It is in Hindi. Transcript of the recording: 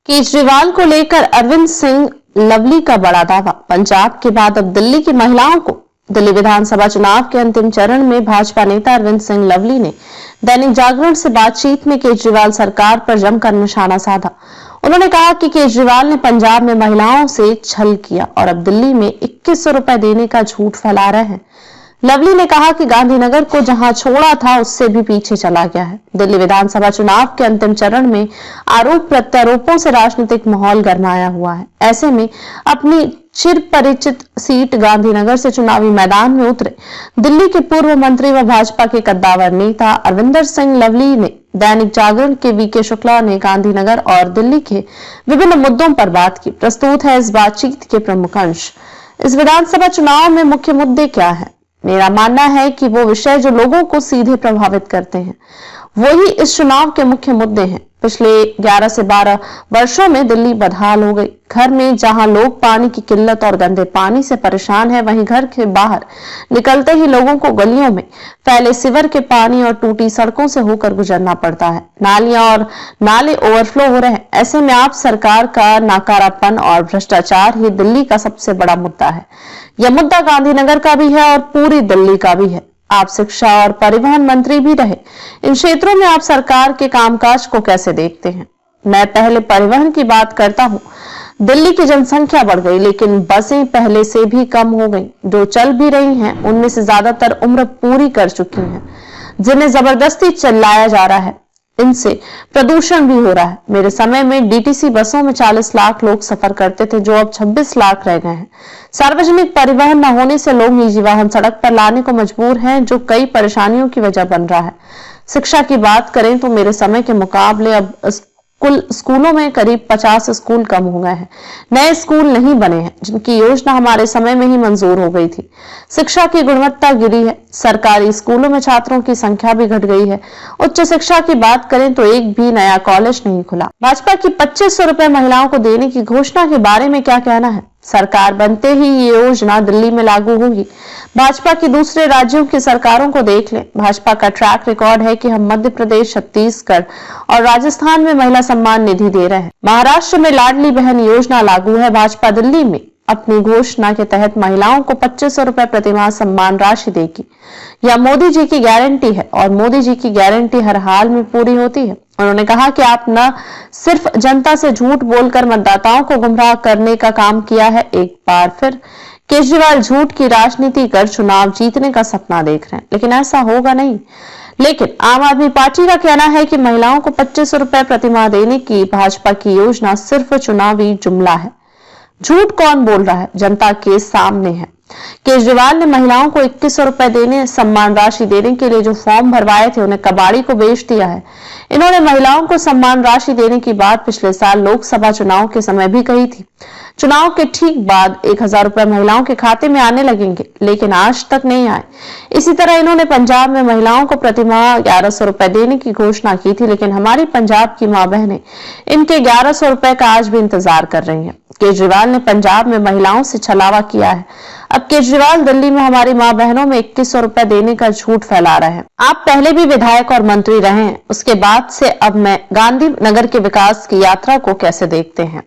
केजरीवाल को लेकर अरविंद सिंह लवली का बड़ा दावा। पंजाब के बाद अब दिल्ली की महिलाओं को। दिल्ली विधानसभा चुनाव के अंतिम चरण में भाजपा नेता अरविंद सिंह लवली ने दैनिक जागरण से बातचीत में केजरीवाल सरकार पर जमकर निशाना साधा। उन्होंने कहा कि केजरीवाल ने पंजाब में महिलाओं से छल किया और अब दिल्ली में 2100 रुपए देने का झूठ फैला रहे हैं। लवली ने कहा कि गांधीनगर को जहां छोड़ा था उससे भी पीछे चला गया है। दिल्ली विधानसभा चुनाव के अंतिम चरण में आरोप प्रत्यारोपों से राजनीतिक माहौल गरमाया हुआ है। ऐसे में अपनी चिर परिचित सीट गांधीनगर से चुनावी मैदान में उतरे दिल्ली के पूर्व मंत्री व भाजपा के कद्दावर नेता अरविंदर सिंह लवली ने दैनिक जागरण के वीके शुक्ला ने गांधीनगर और दिल्ली के विभिन्न मुद्दों पर बात की। प्रस्तुत है इस बातचीत के प्रमुख अंश। इस विधानसभा चुनाव में मुख्य मुद्दे क्या है? मेरा मानना है कि वो विषय जो लोगों को सीधे प्रभावित करते हैं वही इस चुनाव के मुख्य मुद्दे हैं। पिछले 11 से 12 वर्षों में दिल्ली बदहाल हो गई। घर में जहां लोग पानी की किल्लत और गंदे पानी से परेशान हैं, वहीं घर के बाहर निकलते ही लोगों को गलियों में फैले सीवर के पानी और टूटी सड़कों से होकर गुजरना पड़ता है। नालियां और नाले ओवरफ्लो हो रहे हैं। ऐसे में आप सरकार का नाकारापन और भ्रष्टाचार ही दिल्ली का सबसे बड़ा मुद्दा है। यह मुद्दा गांधीनगर का भी है और पूरी दिल्ली का भी है। आप शिक्षा और परिवहन मंत्री भी रहे। इन क्षेत्रों में आप सरकार के कामकाज को कैसे देखते हैं? मैं पहले परिवहन की बात करता हूं। दिल्ली की जनसंख्या बढ़ गई, लेकिन बसें पहले से भी कम हो गई। जो चल भी रही हैं उनमें से ज्यादातर उम्र पूरी कर चुकी हैं, जिन्हें जबरदस्ती चलाया जा रहा है। इनसे प्रदूषण भी हो रहा है। मेरे समय में डीटीसी बसों में 40 लाख लोग सफर करते थे, जो अब 26 लाख रह गए हैं। सार्वजनिक परिवहन न होने से लोग निजी वाहन सड़क पर लाने को मजबूर हैं, जो कई परेशानियों की वजह बन रहा है। शिक्षा की बात करें तो मेरे समय के मुकाबले अब कुल स्कूलों में करीब 50 स्कूल कम हो गए हैं। नए स्कूल नहीं बने हैं, जिनकी योजना हमारे समय में ही मंजूर हो गई थी। शिक्षा की गुणवत्ता गिरी है। सरकारी स्कूलों में छात्रों की संख्या भी घट गई है। उच्च शिक्षा की बात करें तो एक भी नया कॉलेज नहीं खुला। भाजपा की 2500 रुपए महिलाओं को देने की घोषणा के बारे में क्या कहना है? सरकार बनते ही ये योजना दिल्ली में लागू होगी। भाजपा की दूसरे राज्यों की सरकारों को देख लें। भाजपा का ट्रैक रिकॉर्ड है कि हम मध्य प्रदेश, छत्तीसगढ़ और राजस्थान में महिला सम्मान निधि दे रहे हैं। महाराष्ट्र में लाडली बहन योजना लागू है। भाजपा दिल्ली में अपनी घोषणा के तहत महिलाओं को 2500 रुपए प्रतिमाह सम्मान राशि देगी। यह मोदी जी की गारंटी है और मोदी जी की गारंटी हर हाल में पूरी होती है। उन्होंने कहा कि आप न सिर्फ जनता से झूठ बोलकर मतदाताओं को गुमराह करने का काम किया है, एक बार फिर केजरीवाल झूठ की राजनीति कर चुनाव जीतने का सपना देख रहे हैं, लेकिन ऐसा होगा नहीं। लेकिन आम आदमी पार्टी का कहना है कि महिलाओं को 2500 रुपए प्रतिमाह देने की भाजपा की योजना सिर्फ चुनावी जुमला है। झूठ कौन बोल रहा है? जनता के सामने है। केजरीवाल ने महिलाओं को 2100 रुपए देने, सम्मान राशि देने के लिए जो फॉर्म भरवाए थे उन्हें कबाड़ी को बेच दिया है। इन्होंने महिलाओं को सम्मान राशि देने की बात पिछले साल लोकसभा चुनाव के समय भी कही थी। चुनाव के ठीक बाद 1000 रुपए महिलाओं के खाते में आने लगेंगे, लेकिन आज तक नहीं आए। इसी तरह इन्होंने पंजाब में महिलाओं को प्रतिमाह 1100 रुपए देने की घोषणा की थी, लेकिन हमारी पंजाब की मां बहनें इनके 1100 रुपए का आज भी इंतजार कर रही हैं। केजरीवाल ने पंजाब में महिलाओं से छलावा किया है। अब केजरीवाल दिल्ली में हमारी मां बहनों में 2100 रुपए देने का झूठ फैला रहे हैं। आप पहले भी विधायक और मंत्री रहे हैं, उसके बाद से अब मैं गांधीनगर के विकास की यात्रा को कैसे देखते हैं?